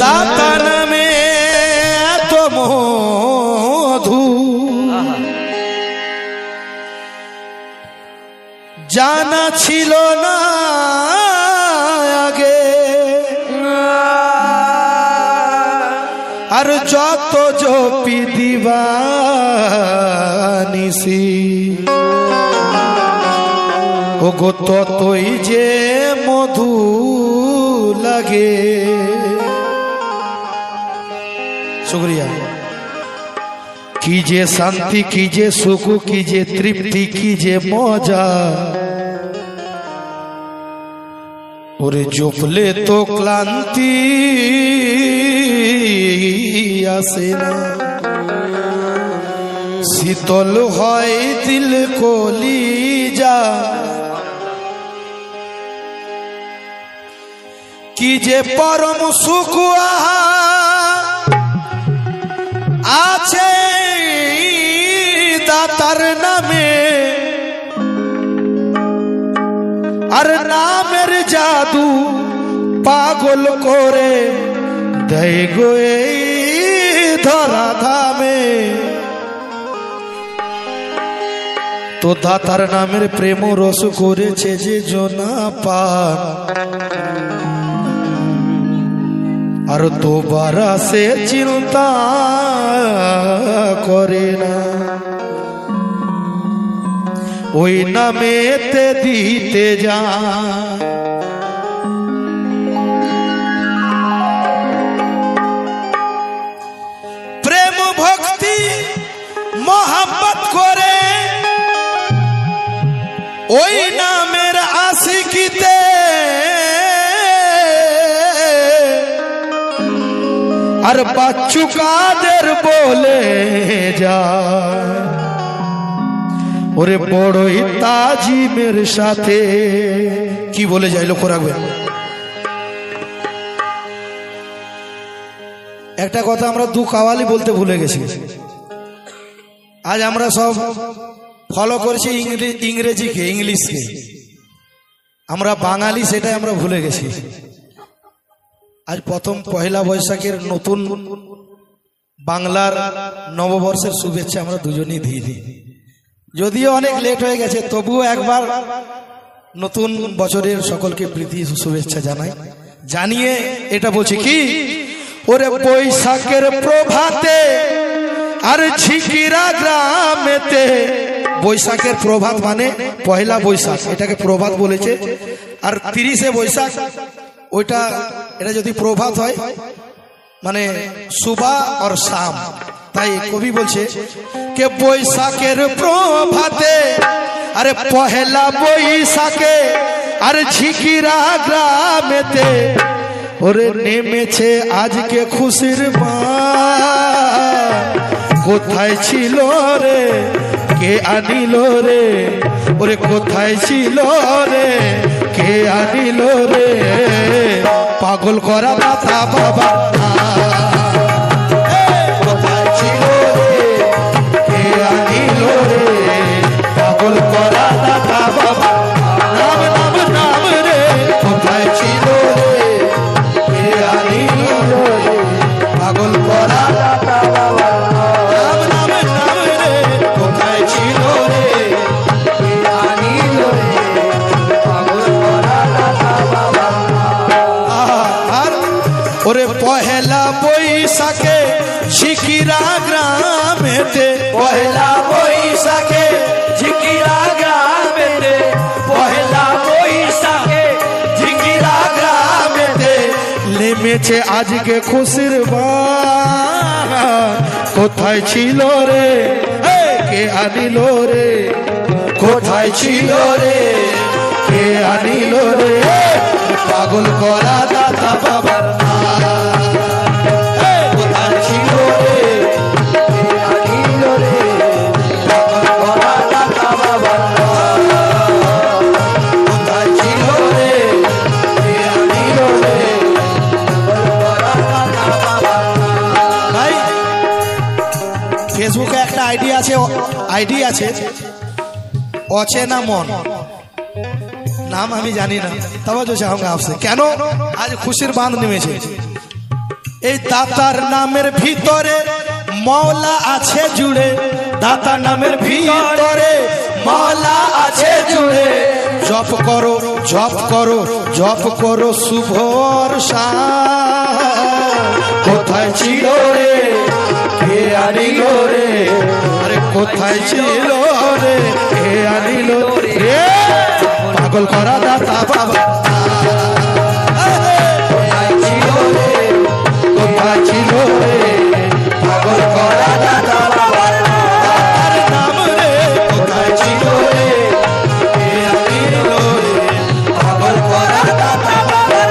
দাতা নামে এত মধু জানা ছিল না আগে, আর যত জপি দিবানিসি ওগো ততই যে মধু লাগে। শুকরিয়া। কি যে শান্তি, কি যে সুখ, কি যে তৃপ্তি, কি যে মজা, ওরে জপলে তো ক্লান্তি আসে না, শীতল হয় দিল কলিজা। কি যে পরম সুখ আছে দাতার নামে, আর নামের জাদু পাগল করে দেয় গো এই ধরা ধামে। তো দাতার নামের প্রেম রস করেছে যে জনা পান, আর দোবারা সে চিন্তা করে না, ওই নামেতে দিতে যা। প্রেম ভক্তি মোহাব্বত করে ওই নামের আশিকিতে, আর বাচ্চু কাদের বলে যায় ওরে বড়ই তাজিমের সাথে। কি বলে যায় লক্ষ্য রাখবেন। একটা কথা আমরা দু কাওয়ালি বলতে ভুলে গেছি। আজ আমরা সব ফলো করছি ইংরেজিকে, ইংলিশকে, আমরা বাঙালি সেটাই আমরা ভুলে গেছি। আজ প্রথম পহেলা বৈশাখের নতুন বাংলার নববর্ষের শুভেচ্ছা আমরা দুজনেই দিয়ে দিই। যদিও অনেক লেট হয়ে গেছে, তবুও একবার নতুন বছরের সকলকে প্রীতি শুভেচ্ছা জানাই। জানিয়ে এটা বলছি কি, ওরে বৈশাখের প্রভাতে আর ঝিকিরা গ্রামেতে। বৈশাখের প্রভাত মানে পহেলা বৈশাখ, এটাকে প্রভাত বলেছে। আর 30শে বৈশাখ ওইটা, এটা যদি প্রভাত হয় মানে সুবহ আর শাম। তাই কবি বলছে কে বৈশাখের প্রভাতে আরে পহেলা বৈশাখে আর ঝিকিরা গ্রামেতে, ওরে নেমেছে আজকে খুশির মা। কোথায় ছিল রে কে আনিল রে, ওরে কোথায় ছিল রে কে আনিল রে, পাগল করা দাতা বাবা। কোথায় ছিল রে কে আনিল রে, পাগল করা দাতা বাবা। নাম নাম নাম রে, কোথায় ছিল রে কে আনিল রে, পাগল করা দাতা বাবা। নাম নাম নাম রে, কোথায় ছিল রে কে আনিল রে, পাগল করা দাতা বাবা। আর ওরে পহেলা বৈশাখে ঝিকিরা গ্রামেতে, পহেলা বৈশাখে ঝিকিরা গ্রামেতে, পহেলা বৈশাখে ঝিকিরা গ্রামেতে, নেমেছে আজকে খুশির বান। কোথায় ছিল রে কে আনিল রে, কোথায় ছিল রে কে আনিল রে, পাগল করা দাতা বাবার। কোথায় ছিল রে কে আনিল রে, পাগল করা দাতা বাবার। কোথায় ছিল রে কে আনিল রে, পাগল করা দাতা বাবার। ভাই ফেসবুকে একটা আইডি আছে অচেনা মন नाम আমি জানি না तवज्जो चाहूंगा आपसे কেন আজ খুশির বাঁধ নেমেছে এই দাতার নামের ভিতরে মওলা আছে জুড়ে দাতা নামের ভিতরে মওলা আছে জুড়ে জপ করো জপ করো জপ করো শুভ বর্ষা কোথায় ছিল রে কে আনিল রে আরে কোথায় ছিল রে কে আনিল রে পাগল করা দাতা বাবা কোথায় ছিল রে কোথায় ছিল রে পাগল করা দাতা বাবা নাম রে কোথায় ছিল রে কে আনিল রে পাগল করা দাতা বাবার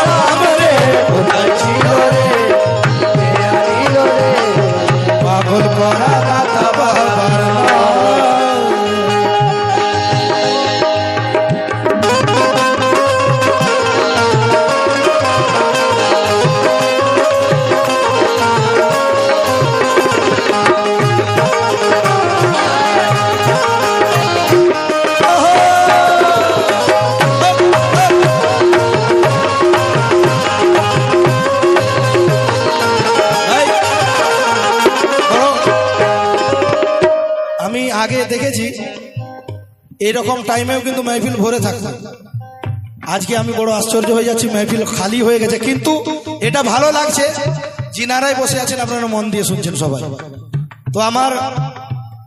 নাম রে কোথায় ছিল রে কে আনিল রে পাগল করা দাতা বাবার আগে দেখেছি এরকম টাইমেও কিন্তু মাহফিল ভরে থাকতো আজকে আমি বড় আশ্চর্য হয়ে যাচ্ছি মাহফিল খালি হয়ে গেছে কিন্তু এটা ভালো লাগছে যিনারাই বসে আছেন আপনারা মন দিয়ে শুনছেন সবাই তো আমার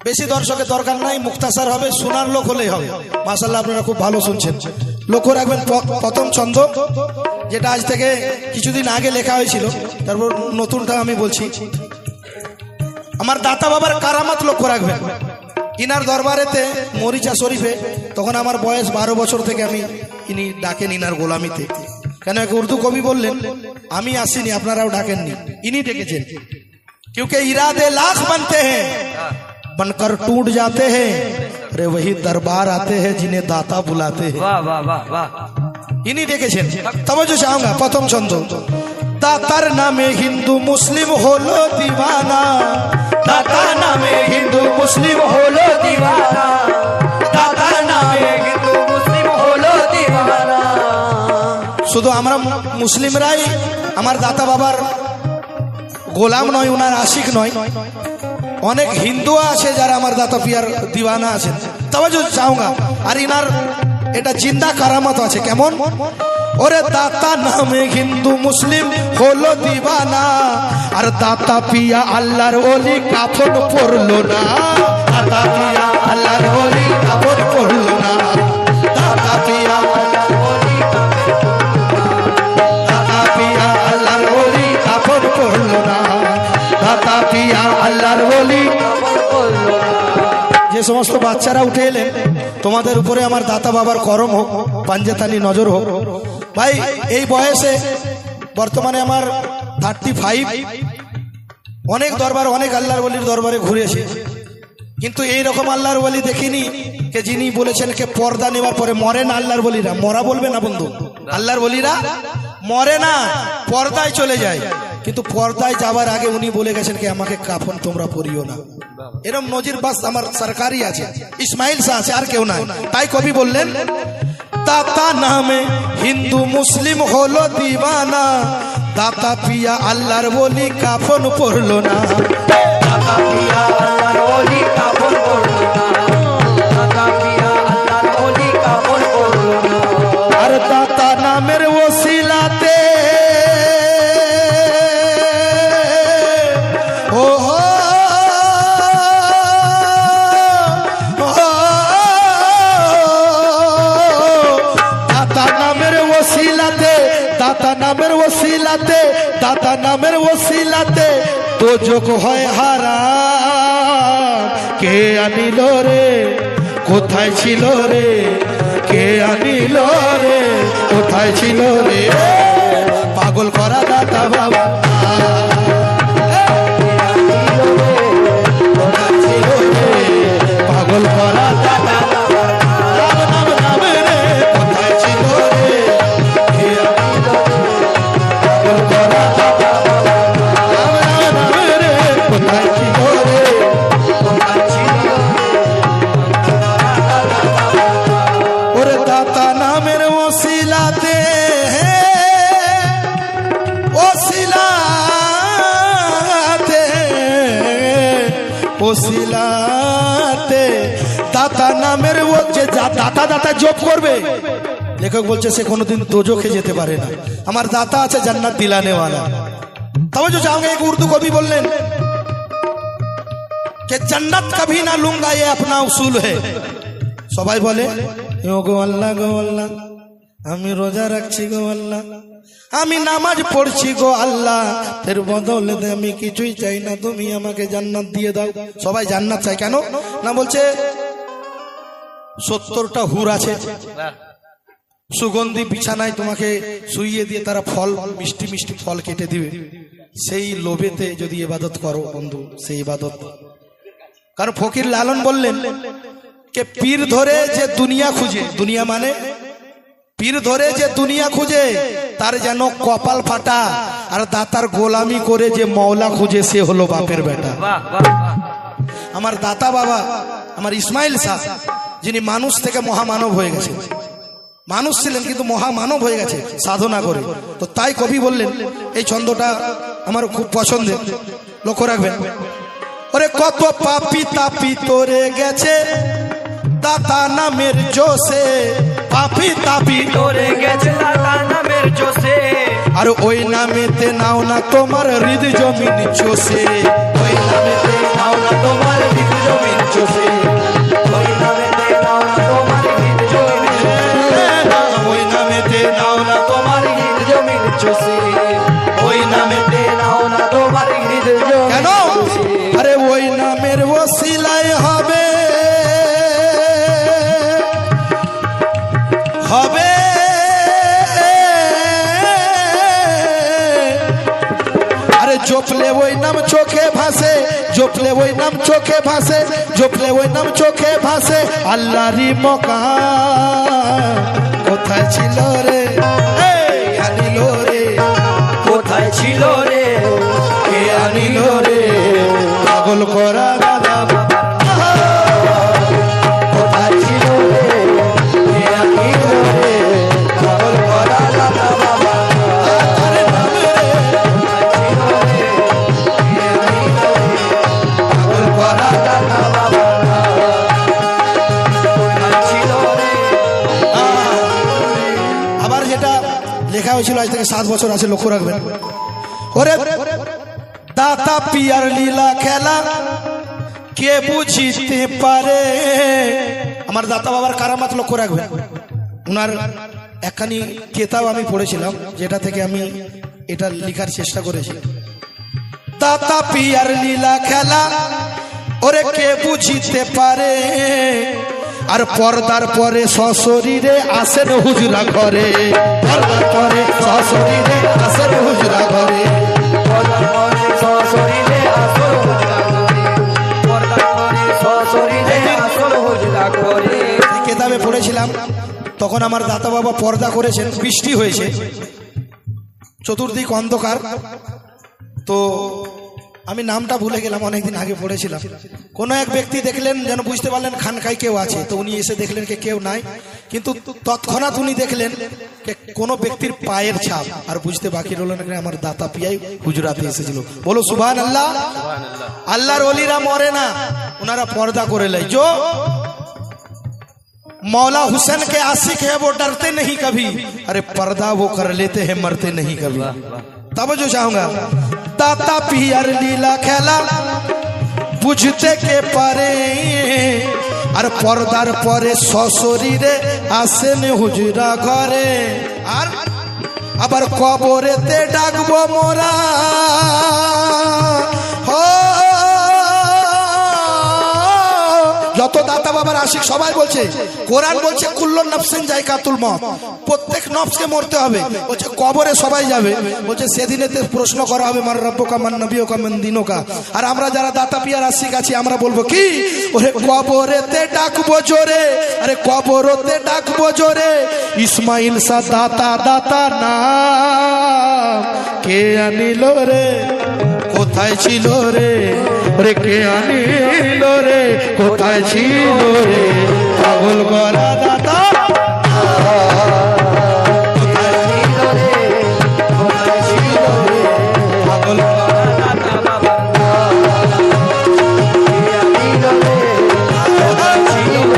বেশি দর্শকের দরকার নাই মুক্তাসার হবে শোনার লোক হলেই হবে মাশাআল্লাহ আপনারা খুব ভালো শুনছেন লক্ষ্য রাখবেন প্রথম ছন্দ যেটা আজ থেকে কিছুদিন আগে লেখা হয়েছিল তারপর নতুনটা আমি বলছি আমার দাতা বাবার কারামাত লক্ষ্য রাখবেন ইনার দরবারেতে মরিচা শরীফে তখন আমার বয়স 12 বছর থেকে আমি ইনি ডাকেন ইনার গোলামিতে কেন এক উর্দু কবি বললেন আমি আসিনি আপনারাও ডাকেননি ইনি ডেকেছেন क्योंकि इरादे लाख बनते हैं बनकर टूट जाते हैं अरे वही दरबार आते हैं जिन्हें दाता बुलाते हैं वाह वाह वाह वाह इन्हीं ডেকেছেন तवज्जो चाहूंगा प्रथम छंद दातार नामे हिंदू मुस्लिम होलो दीवाना दाता नामे हिंदू मुस्लिम होलो दीवाना दाता नामे हिंदू मुस्लिम होलो दीवाना শুধু আমরা মুসলিমরাই আমার দাতা বাবার গোলাম নয় উনার আশিক নয় অনেক হিন্দু আছে যারা আমার দাতা পিয়ার দিওয়ানা আছেন তওয়াজ্জো চাহूंगा আর ইনার এটা জিন্দা কারামত আছে কেমন ওরে দাতা নামে হিন্দু মুসলিম হলো দিওয়ানা আর দাতা পিয়া আল্লাহর ওলি কাফন পরলো না দাতা পিয়া আল্লাহর ওলি কাফন পরলো না দাতা পিয়া আল্লাহর ওলি দাতা পিয়া আল্লাহর ওলি কাফন পরলো না দাতা পিয়া আল্লাহর ওলি কাফন পরলো না যে সমস্ত বাচ্চারা উঠে এলেন তোমাদের উপরে আমার দাতা বাবার করম হোক পাঞ্জাতানি নজর হোক ভাই এই বয়সে বর্তমানে আমার 35 অনেক দরবার অনেক আল্লাহর ওলির দরবারে ঘুরেছি কিন্তু এই রকম আল্লাহর ওলি দেখিনি কে যিনি বলেছেন কে পর্দা নেওয়ার পরে মরে না আল্লাহর ওলিরা মরা বলবে না বন্ধু আল্লাহর ওলিরা মরে না পর্দায় চলে যায় কিন্তু পর্দায় যাওয়ার আগে উনি বলে গেছেন কি আমাকে কাফন তোমরা পরিও না এরকম নজির বাস আমার সরকারি আছে ইসমাইল শাহ আছে আর কেউ নাই তাই কবি বললেন দাতা নামে হিন্দু মুসলিম হলো দিওয়ানা দাতা পিয়া আল্লাহর ওলি কাফন পরলো না দাতা পিয়া আল্লাহর ওলি কাফন পরলো না দাতা পিয়া আল্লাহর ওলি কাফন পরলো না আর দাতা নামের ওসিলাতে দাতা নামের ওসিলাতে তো যোগ হয় হারাম কে আনিল রে কোথায় ছিল রে কে আনিল রে কোথায় ছিল রে পাগল করা দাতা বাবা পাগল করা দাতা দাতা নামের ও যে দাতা দাতা জপ করবে, লেখক বলছে সে কোনোদিন দোজখে যেতে পারে না। আমার দাতা আছে জান্নাত দিলানে वाला। तब जो चाहूंगा, एक उर्दू कवि बोलें कि जन्नत कभी ना लूंगा ये अपना उसूल है। সবাই বলে গো আল্লাহ, গো আল্লাহ, আমি রোজা রাখছি গো আল্লাহ, আমি নামাজ পড়ছি গো আল্লাহ, এর বদলে আমি কিছুই চাই না, তুমি আমাকে জান্নাত দিয়ে দাও। সবাই জান্নাত চাই, কেন না? বলছে 70টা হুর আছে, সুগন্ধি বিছানায় তোমাকে শুইয়ে দিয়ে তারা ফল, মিষ্টি মিষ্টি ফল কেটে দিবে। সেই লোভেতে যদি ইবাদত করো বন্ধু, সেই ইবাদত। কারণ ফকির লালন বললেন কে পীর ধরে যে দুনিয়া খুঁজে, দুনিয়া মানে পীর ধরে যে দুনিয়া খুঁজে তার যেন কপাল ফাটা, আর দাতার গোলামি করে যে মওলা খুঁজে সে হলো বাপের বেটা। আমার দাতা বাবা আমার ইসমাইল শাহ, যিনি মানুষ থেকে মহামানব হয়ে গেছেন, মানুষ ছিলেন কিন্তু মহামানব হয়ে গেছে সাধনা করে। তো তাই কবি বললেন, এই ছন্দটা আমার খুব পছন্দের, লক্ষ্য রাখবেন। ওরে কত পাপি তাপি তোরে গেছে দাতা নামের জোশে, পাপি তাপি তোরে গেছে দাতা নামের জোশে, আর ওই নামেতে নাও না তোমার হৃদ জমিন চষে, ওই নামেতে নাও না তোমার হৃদ জমিন চষে, ওই নামেতে নাও না তোমার হৃদ জমিন চষে, ওই নামেতে নাও না তোমার হৃদ জমিন চষে, ওই নামেতে নাও না তোমার হৃদ জমিন কেন? আরে ওই নামের ওসিলায় হবে হবে আরে জপলে ওই নাম চোখে ভাসে, জপলে ওই নাম চোখে ভাসে, জপলে ওই নাম চোখে ভাসে। আল্লাহরই মকাম কোথায় ছিল রে, আনিল রে, কোথায় ছিল রে, কে আনিল রে, পাগল করা দাদা কোথায় ছিল রে, কে আনিল রে, পাগল করা দাদা বাবা, কোথায় ছিল রে, কে আনিল রে, পাগল করা দাদা বাবা, কোথায় ছিল রে। আবার যেটা লেখা হয়েছিল আজ থেকে 7 বছর আছে, লক্ষ্য রাখবেন। ওরে দাতা পিয়ার লীলা খেলা কে বুঝিতে পারে। আমার দাতা বাবার কারামাত লক্ষ্য রাখবেন। ওনার একখানি কেতাব আমি পড়েছিলাম, যেটা থেকে আমি এটা লেখার চেষ্টা করেছি। দাতা পিয়ার লীলা খেলা ওরে কে বুঝিতে পারে, আর পর্দার পরে সশরীরে আসেন হুজরা ঘরে, পর্দার পরে সশরীরে আসেন হুজরা ঘরে, পর্দার পরে সশরীরে আসল হুজরা করে, পর্দার পরে সশরীরে আসল হুজরা করে। কেতাবে পড়েছিলাম, তখন আমার দাতা বাবা পর্দা করেছেন, বৃষ্টি হয়েছে, চতুর্দিক অন্ধকার। তো আমি নামটা ভুলে গেলাম, অনেকদিন আগে পড়েছিলাম। কোন এক ব্যক্তি দেখলেন, যেন বুঝতে পারলেন খানকায় কেউ আছে, তো উনি এসে দেখলেন কে কেউ নাই, কিন্তু তৎক্ষণাৎ উনি দেখলেন কোন ব্যক্তির পায়ের ছাপ, আর বুঝতে বাকি রইল না আমার দাতা পিয়াই হুজরাতে এসেছিল। বলো সুবহানাল্লাহ। আল্লাহর ওলিরা মরে না, ওনারা পর্দা করে লাই। जो मौला हुसैन के आशिक है वो डरते नहीं कभी, अरे पर्दा वो कर लेते हैं मरते नहीं कभी। तब जो चाहूंगा, दाता पियर लीला खेला বুঝতে কে পারে, আর পর্দার পরে সশরীরে আসেন হুজরা ঘরে, আর আবার কবরেতে ডাকবো মোরা হো। যত দাতা বাবার আশিক সবাই বলছে, কোরআন বলছে কুল্লু নাফসিন যায়কাতুল মউত, প্রত্যেক নফসকে মরতে হবে। বলছে কবরে সবাই যাবে, বলছে সেদিনেতে প্রশ্ন করা হবে মান রব্বুকা মান নবিয়ুকা মান দীনুকা। আর আমরা যারা দাতা পিয়ার আশিক আছি, আমরা বলবো কি, ওরে কবরেতে ডাকবো জোরে, আরে কবরতে ডাকবো জোরে, ইসমাইল শাহ দাতা দাতা নাম কে আনিল রে, কোথায় ছিল রে, রে কে আনিল রে, কোথায় ছিল রে, পাগল করা দাতা কোথায় ছিল রে, কোথায় ছিল রে, পাগল করা দাদা বাবা, কে আনিল রে, কোথায় ছিল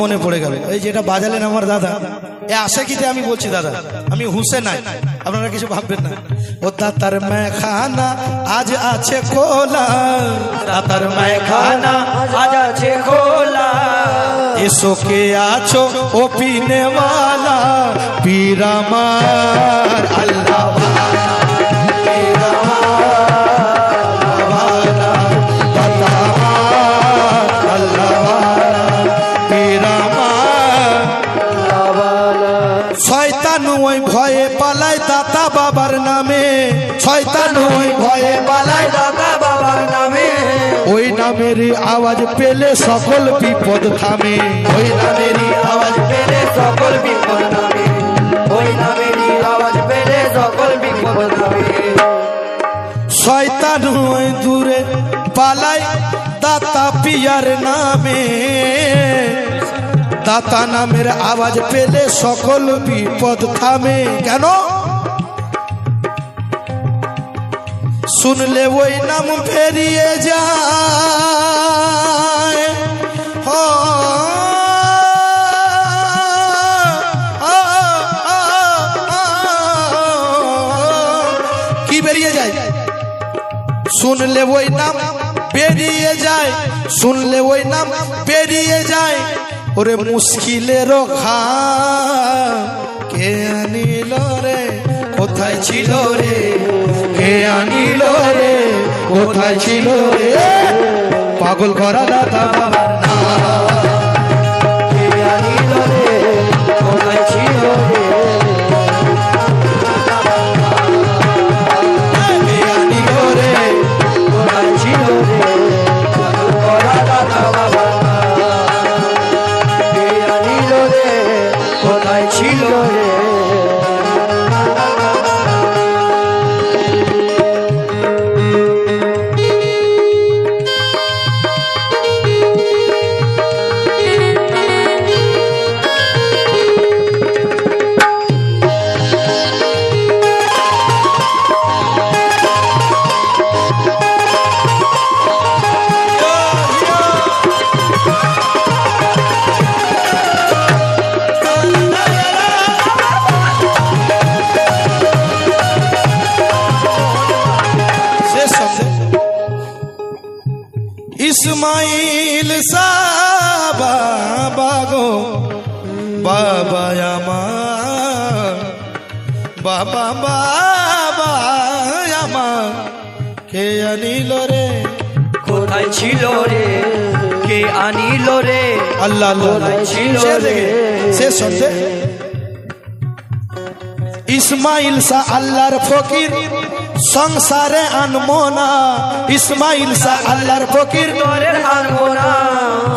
মনে পড়ে গেল, এই যেটা বাজালেন আমার দাদা, এ আশিকিতে আমি বলছি দাদা, আমি হুসে নাই, আপনারা কিছু ভাববেন না। ও দাতার মেখানা আজ আছে খোলা, দাতার মেখানা আজ আছে খোলা, এসো কে আছো ও পিনে वाला পীর আমার আল্লাহ শয়তান ওই ভয়ে পালায় দাতা বাবার নামে, শয়তান ওই ভয়ে পালায় দাতা বাবার নামে, ওই নামেরই আওয়াজ পেলে সকল বিপদ থামে, ওই নামেরই আওয়াজ পেলে সকল বিপদ নামে, ওই নামেরই আওয়াজ পেলে সকল বিপদ নামে। শয়তান ওই দূরে পালায় দাতা পিয়ার নামে, দাতা নামের আওয়াজ পেলে সকল বিপদ থামে। কেন? শুনলে ওই নাম বেরিয়ে যায়, কি বেরিয়ে যায়? শুনলে ওই নাম বেরিয়ে যায়, শুনলে ওই নাম বেরিয়ে যায়, ওরে মুশকিলের ঘা কে আনিল রে, কোথায় ছিল রে, কে আনিল রে, কোথায় ছিল রে, পাগল করা দাতা বাবার নাম, কে আনিল রে, কোথায় ছিল রে, কে আনিল রে, কোথায় ছিল রে, করা দাতা বাবার নাম, কে আনিল রে, কোথায় ছিল রে। ইসমাইল বাবা গো বাবা আমার, বাবা বাবা আমার, কে আনিল রে, কোথায় ছিল রে, কে আনিল রে, আল্লাহ কোথায় ছিল রে। শেষ শব্দে ইসমাইল শাহ আল্লাহর ফকির সংসারে আনবো না, ইসমাইল শাহ আল্লাহর ফকির ঘরের আনবো না,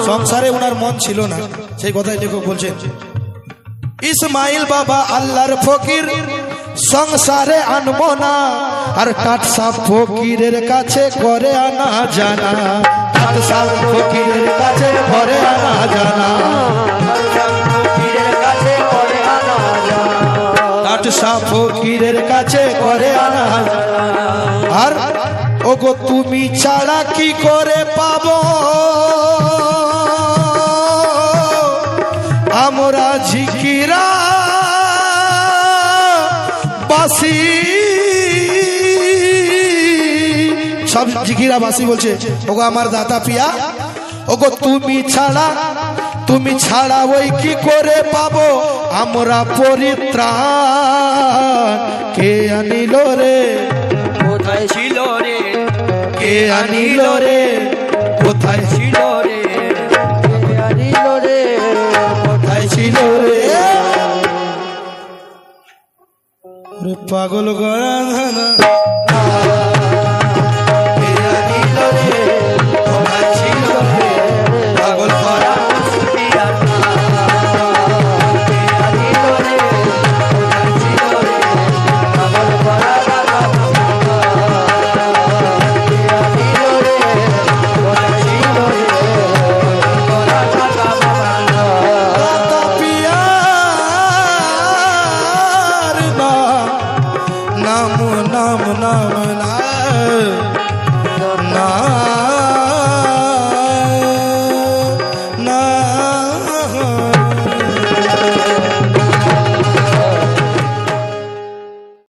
সংসারে ওনার মন ছিল না, সেই কথাই লেখক বলছেন। ইসমাইল বাবা আল্লাহর ফকির সংসারে আনবো না, আর টাটসা ফকিরের কাছে করে আনা জানা, টাটসা ফকিরের কাছে করে আনা জানা, পীরের কাছে করে আনা জানা, টাটসা ফকিরের কাছে করে আনা। আর ওগো তুমি ছাড়া কি করে পাবো আমরা ঝিকিরা বাসি, সব ঝিকিরা বাসি বলছে ওগো আমার দাতা পিয়া, ওগো তুমি ছাড়া ওই কি করে পাবো আমরা পরিত্রাণ, কে আনিল রে, কোথায় ছিল রে, কে আনিল রে, কোথায় ছিল রে, কে আনিল রে, কোথায় ছিল রে, ওরে পাগল গড়া